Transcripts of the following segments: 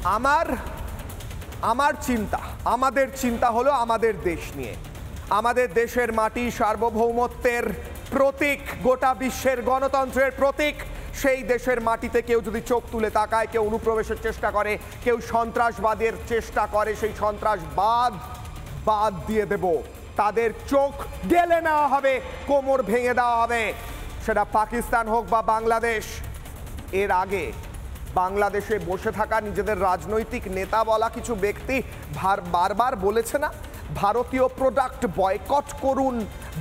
আমার আমার চিন্তা, আমাদের চিন্তা হলো আমাদের দেশ নিয়ে। আমাদের দেশের মাটি সার্বভৌমত্বের প্রতীক, গোটা বিশ্বের গণতন্ত্রের প্রতীক। সেই দেশের মাটিতে কেউ যদি চোখ তুলে তাকায়, কেউ অনুপ্রবেশের চেষ্টা করে, কেউ সন্ত্রাসবাদের চেষ্টা করে, সেই সন্ত্রাসবাদ বাদ দিয়ে দেব। তাদের চোখ গেলে নেওয়া হবে, কোমর ভেঙে দেওয়া হবে, সেটা পাকিস্তান হোক বা বাংলাদেশ। এর আগে বাংলাদেশে বসে থাকা নিজেদের রাজনৈতিক নেতা বলা কিছু ব্যক্তি বারবার বলেছে না, ভারতীয় প্রোডাক্ট বয়কট করুন,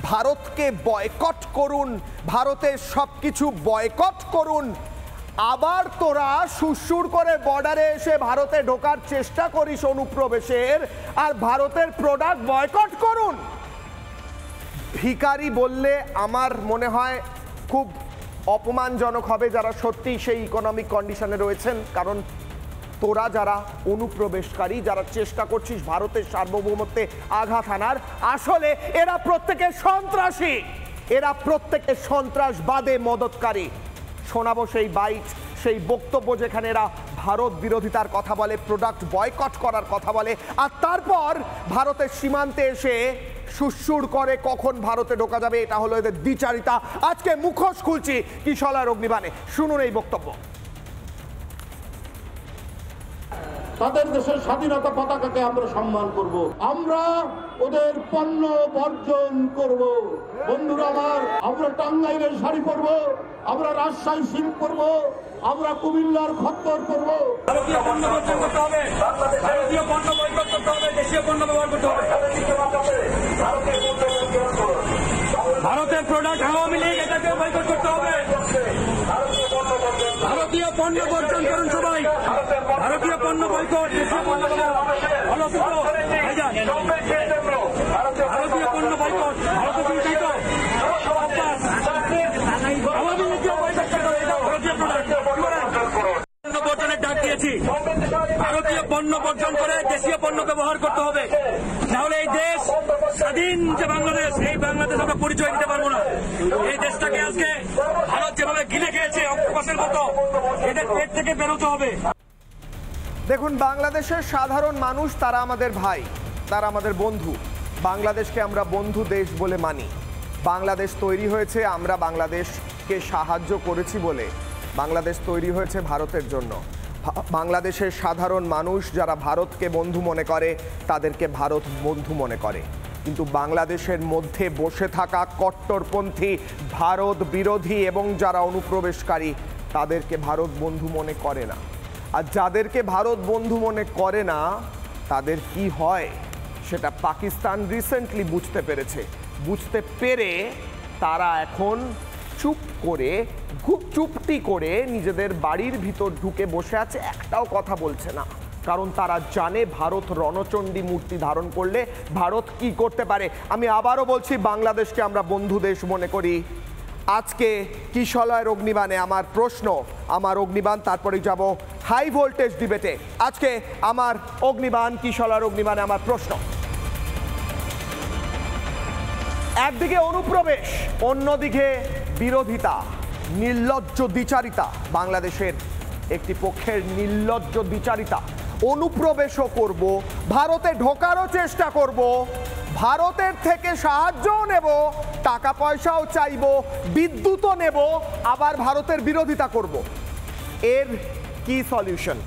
ভারতকে বয়কট করুন, ভারতের সব কিছু বয়কট করুন। আবার তোরা সুরসুর করে বর্ডারে এসে ভারতে ঢোকার চেষ্টা করিস অনুপ্রবেশের, আর ভারতের প্রোডাক্ট বয়কট করুন। ভিখারি বললে আমার মনে হয় খুব অপমানজনক হবে যারা সত্যি সেই ইকোনমিক কন্ডিশনে রয়েছেন। কারণ তোরা যারা অনুপ্রবেশকারী, যারা চেষ্টা করছিস ভারতের সার্বভৌমত্বে আঘাত হানার, আসলে এরা প্রত্যেকে সন্ত্রাসী, এরা প্রত্যেকে সন্ত্রাসবাদে মদতকারী। শোনাবো সেই বাইট, সেই বক্তব্য যেখানে এরা ভারত বিরোধিতার কথা বলে, প্রোডাক্ট বয়কট করার কথা বলে, আর তারপর ভারতের সীমান্তে এসে সুরসুর করে কখন ভারতে ঢোকা যাবে। এটা হলো এদের দ্বিচারিতা। আজকে মুখোশ খুলছি কিশলয় অগ্নিবাণে, শুনুন এই বক্তব্য। তাদের দেশের স্বাধীনতা পতাকাকে আমরা সম্মান করব, আমরা ওদের পণ্য বর্জন করব। বন্ধুরা আমার, আমরা টাঙ্গাইলের শাড়ি পরব, আমরা রাজশাহী সিল্ক পরব, আমরা কুমিল্লার খদ্দর পরব। ভারতীয় পণ্য বর্জন করতে হবে, ভারতীয় পণ্য বয়কট করতে হবে, দেশীয় পণ্য ব্যবহার করতে হবে। ভারতের প্রোডাক্ট আওয়ামী লীগ, এটাকে বয়কট করতে হবে। ভারতীয় পণ্য বর্জন করুন সবাই, ভারতীয় পণ্য বয়কট, দেশীয় পণ্য ভারতীয় পণ্য বয়কট, ভারতীয় আওয়ামী লীগকে বয়কট করতে হবে। এটা ভারতীয় প্রোডাক্ট পণ্য বর্জনের ডাক দিয়েছি। ভারতীয় পণ্য বর্জন করে দেশীয় পণ্য ব্যবহার করতে হবে, নাহলে এই দেশ স্বাধীন যে বাংলাদেশ, এই বাংলাদেশ আমরা পরিচয় দিতে পারবো না। এই দেশটাকে আজকে ভারত যেভাবে গিলে খেয়েছে অক্টোপাসের মতো, এদের পেট থেকে বেরোতে হবে। দেখুন, বাংলাদেশের সাধারণ মানুষ তারা আমাদের ভাই, তারা আমাদের বন্ধু। বাংলাদেশকে আমরা বন্ধু দেশ বলে মানি। বাংলাদেশ তৈরি হয়েছে, আমরা বাংলাদেশকে সাহায্য করেছি বলে। বাংলাদেশ তৈরি হয়েছে ভারতের জন্য। বাংলাদেশের সাধারণ মানুষ যারা ভারতকে বন্ধু মনে করে, তাদেরকে ভারত বন্ধু মনে করে। কিন্তু বাংলাদেশের মধ্যে বসে থাকা কট্টরপন্থী, ভারত বিরোধী এবং যারা অনুপ্রবেশকারী, তাদেরকে ভারত বন্ধু মনে করে না। আর যাদেরকে ভারত বন্ধু মনে করে না, তাদের কি হয় সেটা পাকিস্তান রিসেন্টলি বুঝতে পেরেছে। বুঝতে পেরে তারা এখন চুপ করে, খুব চুপটি করে নিজেদের বাড়ির ভিতর ঢুকে বসে আছে, একটাও কথা বলছে না। কারণ তারা জানে ভারত রণচণ্ডী মূর্তি ধারণ করলে ভারত কি করতে পারে। আমি আবারও বলছি, বাংলাদেশকে আমরা বন্ধু দেশ মনে করি। আজকে কিশলয়ের অগ্নিবাণে আমার প্রশ্ন, আমার অগ্নিবাণ, তারপরে যাব হাই ভোল্টেজ ডিবেটে। আজকে আমার অগ্নিবাণ, কিশলয়ের অগ্নিবাণে আমার প্রশ্ন, একদিকে অনুপ্রবেশ, অন্যদিকে বিরোধিতা, নির্লজ্জ দ্বিচারিতা। বাংলাদেশের একটি পক্ষের নির্লজ্জ দ্বিচারিতা। অনুপ্রবেশও করব, ভারতে ঢোকারও চেষ্টা করব, ভারতের থেকে সাহায্যও নেব, টাকা পয়সাও চাইব, বিদ্যুৎও নেব, আবার ভারতের বিরোধিতা করব। এর কি সলিউশন?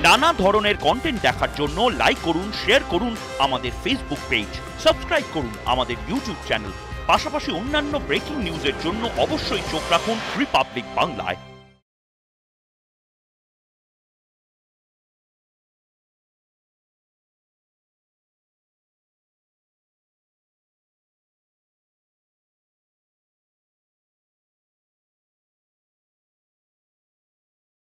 নানা ধরনের কন্টেন্ট দেখার জন্য লাইক করুন, শেয়ার করুন আমাদের ফেসবুক পেজ, সাবস্ক্রাইব করুন আমাদের ইউটিউব চ্যানেল। পাশাপাশি অন্যান্য ব্রেকিং নিউজের জন্য অবশ্যই চোখ রাখুন রিপাবলিক বাংলায়।